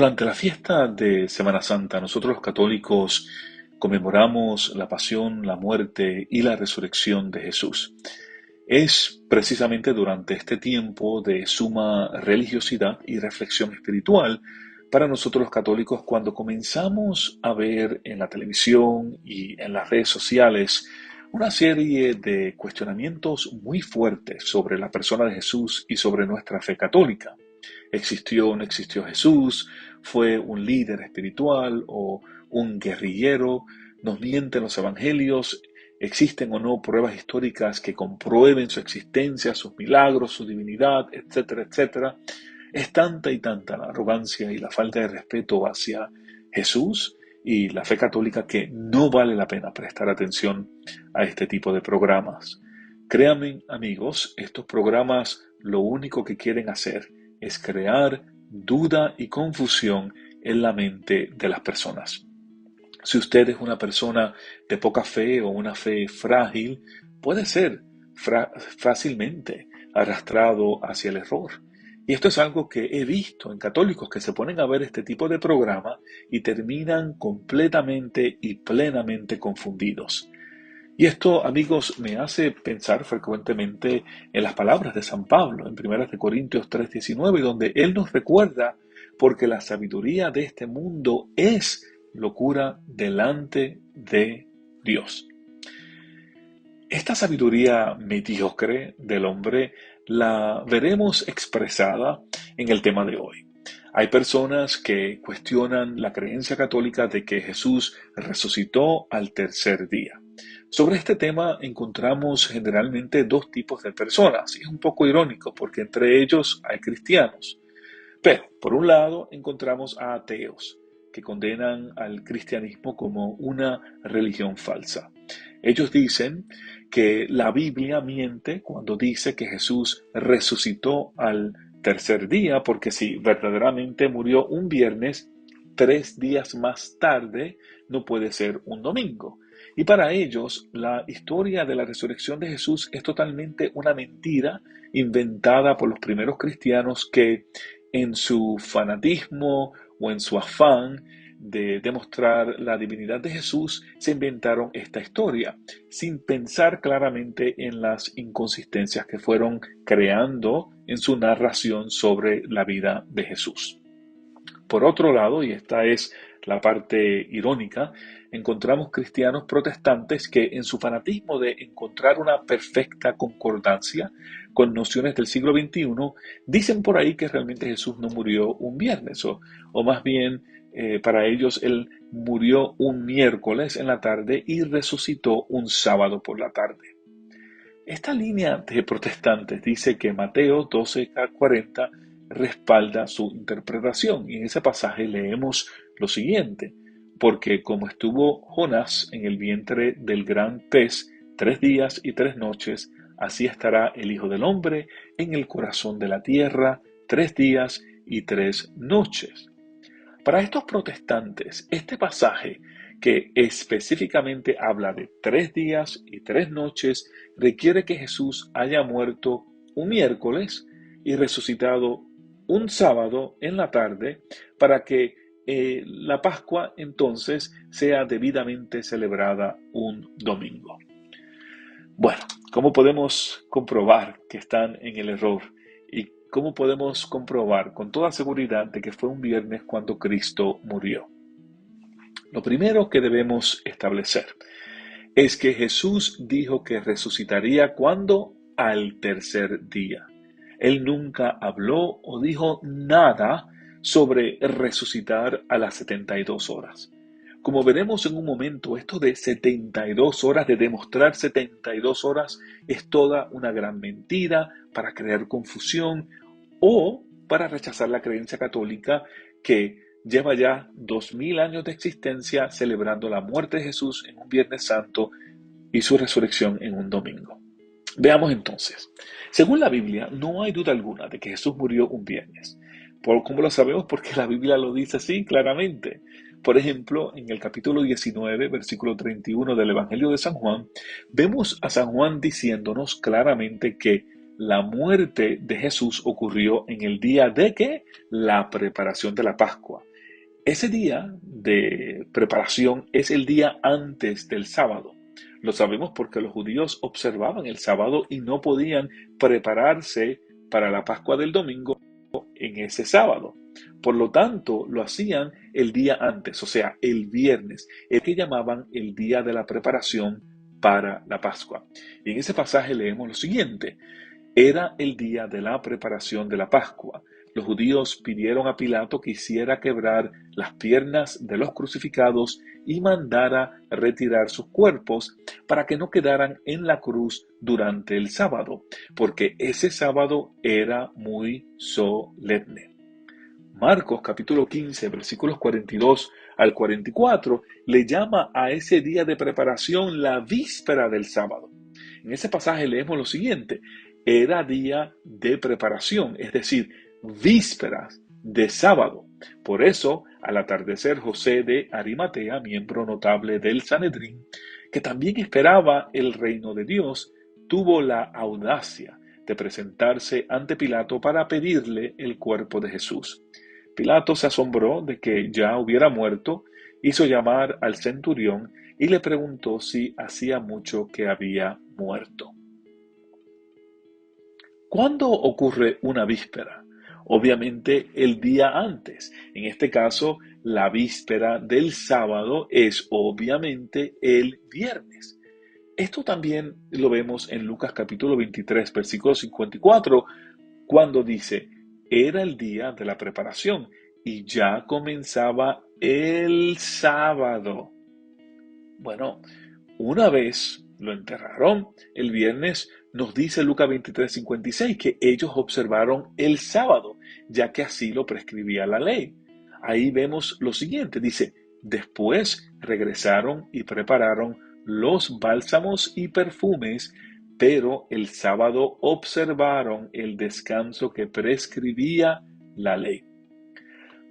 Durante la fiesta de Semana Santa, nosotros los católicos conmemoramos la pasión, la muerte y la resurrección de Jesús. Es precisamente durante este tiempo de suma religiosidad y reflexión espiritual para nosotros los católicos cuando comenzamos a ver en la televisión y en las redes sociales una serie de cuestionamientos muy fuertes sobre la persona de Jesús y sobre nuestra fe católica. ¿Existió o no existió Jesús? ¿Fue un líder espiritual o un guerrillero? ¿Nos mienten los evangelios? ¿Existen o no pruebas históricas que comprueben su existencia, sus milagros, su divinidad, etcétera, etcétera? Es tanta y tanta la arrogancia y la falta de respeto hacia Jesús y la fe católica que no vale la pena prestar atención a este tipo de programas. Créanme, amigos, estos programas lo único que quieren hacer es crear duda y confusión en la mente de las personas. Si usted es una persona de poca fe o una fe frágil, puede ser fácilmente arrastrado hacia el error. Y esto es algo que he visto en católicos que se ponen a ver este tipo de programa y terminan completamente y plenamente confundidos. Y esto, amigos, me hace pensar frecuentemente en las palabras de San Pablo en 1 Corintios 3:19, donde él nos recuerda, porque la sabiduría de este mundo es locura delante de Dios. Esta sabiduría mediocre del hombre la veremos expresada en el tema de hoy. Hay personas que cuestionan la creencia católica de que Jesús resucitó al tercer día. Sobre este tema encontramos generalmente dos tipos de personas, y es un poco irónico porque entre ellos hay cristianos. Pero, por un lado, encontramos a ateos que condenan al cristianismo como una religión falsa. Ellos dicen que la Biblia miente cuando dice que Jesús resucitó al tercer día, porque si verdaderamente murió un viernes, 3 días más tarde no puede ser un domingo. Y para ellos, la historia de la resurrección de Jesús es totalmente una mentira inventada por los primeros cristianos que en su fanatismo o en su afán de demostrar la divinidad de Jesús, se inventaron esta historia, sin pensar claramente en las inconsistencias que fueron creando en su narración sobre la vida de Jesús. Por otro lado, y esta es la parte irónica, encontramos cristianos protestantes que en su fanatismo de encontrar una perfecta concordancia con nociones del siglo XXI, dicen por ahí que realmente Jesús no murió un viernes, o más bien para ellos él murió un miércoles en la tarde y resucitó un sábado por la tarde. Esta línea de protestantes dice que Mateo 12:40 respalda su interpretación y en ese pasaje leemos lo siguiente: porque como estuvo Jonás en el vientre del gran pez 3 días y 3 noches, así estará el Hijo del Hombre en el corazón de la tierra 3 días y 3 noches. Para estos protestantes, este pasaje, que específicamente habla de 3 días y 3 noches, requiere que Jesús haya muerto un miércoles y resucitado un sábado en la tarde para que la Pascua entonces sea debidamente celebrada un domingo. Bueno, ¿cómo podemos comprobar que están en el error? ¿Y cómo podemos comprobar con toda seguridad de que fue un viernes cuando Cristo murió? Lo primero que debemos establecer es que Jesús dijo que resucitaría cuando al tercer día. Él nunca habló o dijo nada sobre resucitar a las 72 horas. Como veremos en un momento, esto de 72 horas, de demostrar 72 horas, es toda una gran mentira para crear confusión o para rechazar la creencia católica que lleva ya 2000 años de existencia celebrando la muerte de Jesús en un Viernes Santo y su resurrección en un domingo. Veamos entonces. Según la Biblia, no hay duda alguna de que Jesús murió un viernes. ¿Cómo lo sabemos? Porque la Biblia lo dice así claramente. Por ejemplo, en el capítulo 19, versículo 31 del Evangelio de San Juan, vemos a San Juan diciéndonos claramente que la muerte de Jesús ocurrió en el día de ¿qué? La preparación de la Pascua. Ese día de preparación es el día antes del sábado. Lo sabemos porque los judíos observaban el sábado y no podían prepararse para la Pascua del domingo en ese sábado. Por lo tanto, lo hacían el día antes, o sea, el viernes, el que llamaban el día de la preparación para la Pascua. Y en ese pasaje leemos lo siguiente: era el día de la preparación de la Pascua. Los judíos pidieron a Pilato que hiciera quebrar las piernas de los crucificados y mandara retirar sus cuerpos para que no quedaran en la cruz durante el sábado, porque ese sábado era muy solemne. Marcos capítulo 15, versículos 42 al 44, le llama a ese día de preparación la víspera del sábado. En ese pasaje leemos lo siguiente: era día de preparación, es decir, vísperas de sábado. Por eso, al atardecer, José de Arimatea, miembro notable del Sanedrín, que también esperaba el reino de Dios, tuvo la audacia de presentarse ante Pilato para pedirle el cuerpo de Jesús. Pilato se asombró de que ya hubiera muerto, hizo llamar al centurión y le preguntó si hacía mucho que había muerto. ¿Cuándo ocurre una víspera? Obviamente el día antes. En este caso, la víspera del sábado es obviamente el viernes. Esto también lo vemos en Lucas capítulo 23, versículo 54, cuando dice: era el día de la preparación y ya comenzaba el sábado. Bueno, una vez lo enterraron, el viernes nos dice Lucas 23:56 que ellos observaron el sábado, ya que así lo prescribía la ley. Ahí vemos lo siguiente, dice: después regresaron y prepararon los bálsamos y perfumes, pero el sábado observaron el descanso que prescribía la ley.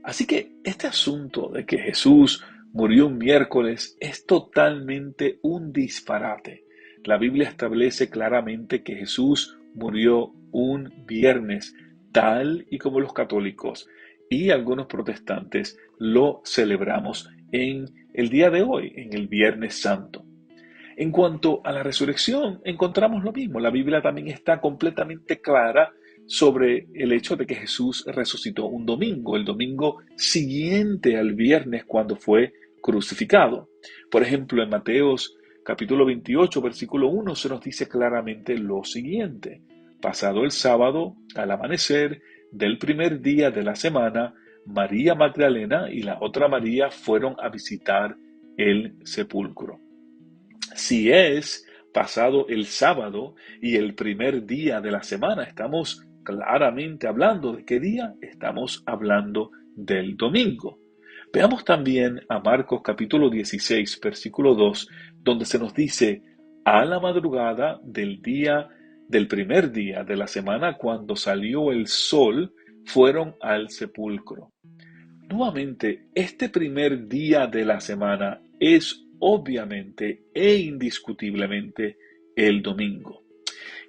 Así que este asunto de que Jesús murió un miércoles es totalmente un disparate. La Biblia establece claramente que Jesús murió un viernes, tal y como los católicos y algunos protestantes lo celebramos en el día de hoy, en el Viernes Santo. En cuanto a la resurrección, encontramos lo mismo. La Biblia también está completamente clara sobre el hecho de que Jesús resucitó un domingo, el domingo siguiente al viernes cuando fue crucificado. Por ejemplo, en Mateos capítulo 28, versículo 1, se nos dice claramente lo siguiente: pasado el sábado, al amanecer del primer día de la semana, María Magdalena y la otra María fueron a visitar el sepulcro. Si es pasado el sábado y el primer día de la semana, estamos claramente hablando de qué día. Estamos hablando del domingo. Veamos también a Marcos capítulo 16, versículo 2, donde se nos dice: a la madrugada del primer día de la semana, cuando salió el sol, fueron al sepulcro. Nuevamente, este primer día de la semana es obviamente e indiscutiblemente el domingo.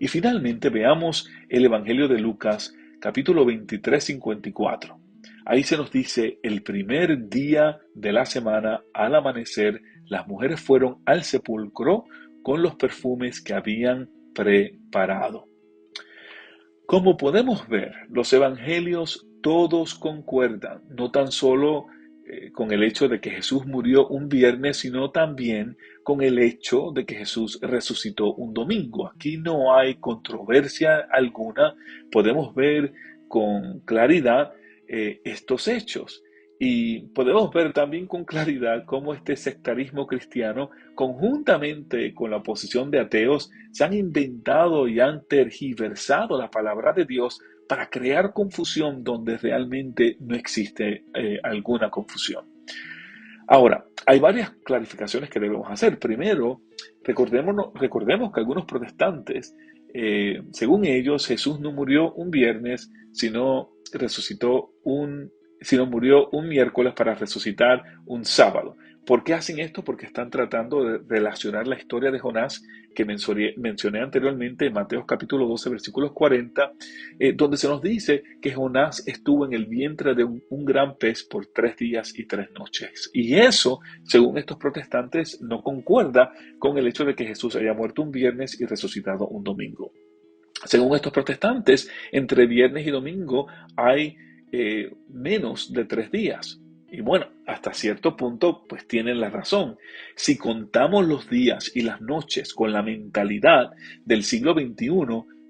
Y finalmente veamos el Evangelio de Lucas, capítulo 23, 54. Ahí se nos dice: el primer día de la semana, al amanecer, las mujeres fueron al sepulcro con los perfumes que habían preparado. Como podemos ver, los evangelios todos concuerdan, no tan solo con el hecho de que Jesús murió un viernes, sino también con el hecho de que Jesús resucitó un domingo. Aquí no hay controversia alguna, podemos ver con claridad estos hechos. Y podemos ver también con claridad cómo este sectarismo cristiano, conjuntamente con la oposición de ateos, se han inventado y han tergiversado la palabra de Dios para crear confusión donde realmente no existe alguna confusión. Ahora, hay varias clarificaciones que debemos hacer. Primero, recordemos que algunos protestantes, según ellos, Jesús no murió un viernes, sino murió un miércoles para resucitar un sábado. ¿Por qué hacen esto? Porque están tratando de relacionar la historia de Jonás que mencioné anteriormente en Mateo capítulo 12, versículos 40, donde se nos dice que Jonás estuvo en el vientre de un gran pez por 3 días y 3 noches. Y eso, según estos protestantes, no concuerda con el hecho de que Jesús haya muerto un viernes y resucitado un domingo. Según estos protestantes, entre viernes y domingo hay menos de 3 días. Y bueno, hasta cierto punto, pues tienen la razón. Si contamos los días y las noches con la mentalidad del siglo XXI,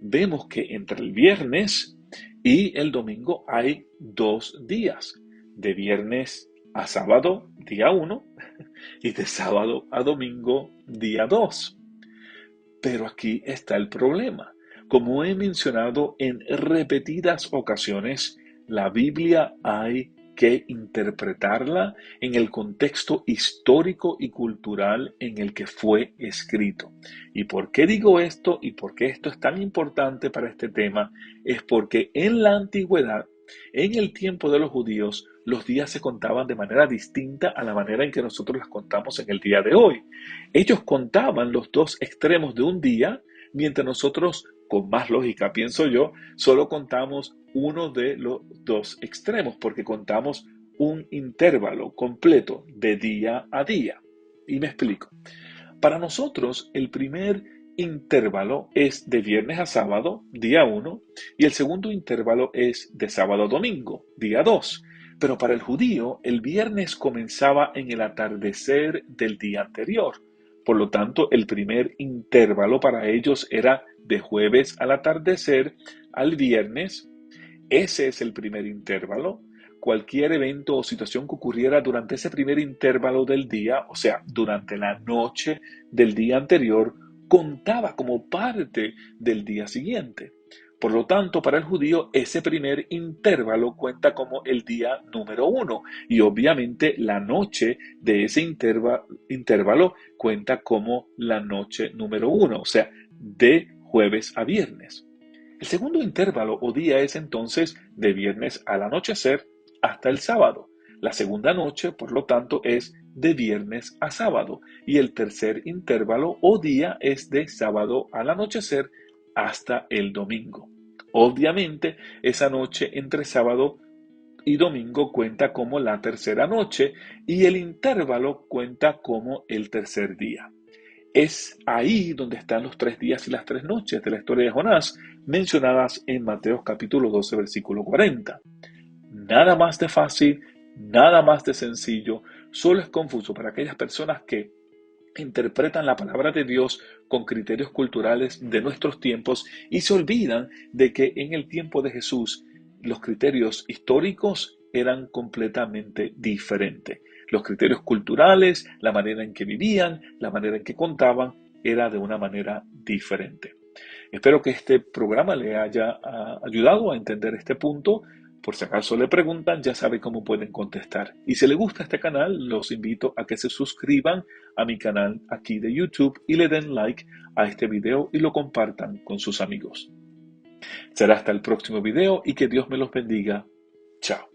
vemos que entre el viernes y el domingo hay 2 días. De viernes a sábado, día 1, y de sábado a domingo, día 2. Pero aquí está el problema. Como he mencionado en repetidas ocasiones, la Biblia hay que interpretarla en el contexto histórico y cultural en el que fue escrito. ¿Y por qué digo esto y por qué esto es tan importante para este tema? Es porque en la antigüedad, en el tiempo de los judíos, los días se contaban de manera distinta a la manera en que nosotros las contamos en el día de hoy. Ellos contaban los dos extremos de un día, mientras nosotros, con más lógica, pienso yo, solo contamos uno de los dos extremos, porque contamos un intervalo completo de día a día. Y me explico. Para nosotros, el primer intervalo es de viernes a sábado, día 1, y el segundo intervalo es de sábado a domingo, día 2. Pero para el judío, el viernes comenzaba en el atardecer del día anterior. Por lo tanto, el primer intervalo para ellos era de jueves al atardecer al viernes. Ese es el primer intervalo. Cualquier evento o situación que ocurriera durante ese primer intervalo del día, o sea, durante la noche del día anterior, contaba como parte del día siguiente. Por lo tanto, para el judío, ese primer intervalo cuenta como el día número 1 y obviamente la noche de ese intervalo cuenta como la noche número 1, o sea, de jueves a viernes. El segundo intervalo o día es entonces de viernes al anochecer hasta el sábado. La segunda noche, por lo tanto, es de viernes a sábado. Y el tercer intervalo o día es de sábado al anochecer hasta el domingo. Obviamente, esa noche entre sábado y domingo cuenta como la tercera noche y el intervalo cuenta como el tercer día. Es ahí donde están los 3 días y las 3 noches de la historia de Jonás, mencionadas en Mateo capítulo 12, versículo 40. Nada más de fácil, nada más de sencillo, solo es confuso para aquellas personas que interpretan la palabra de Dios con criterios culturales de nuestros tiempos y se olvidan de que en el tiempo de Jesús los criterios históricos eran completamente diferentes. Los criterios culturales, la manera en que vivían, la manera en que contaban, era de una manera diferente. Espero que este programa le haya ayudado a entender este punto. Por si acaso le preguntan, ya sabe cómo pueden contestar. Y si les gusta este canal, los invito a que se suscriban a mi canal aquí de YouTube y le den like a este video y lo compartan con sus amigos. Será hasta el próximo video y que Dios me los bendiga. Chao.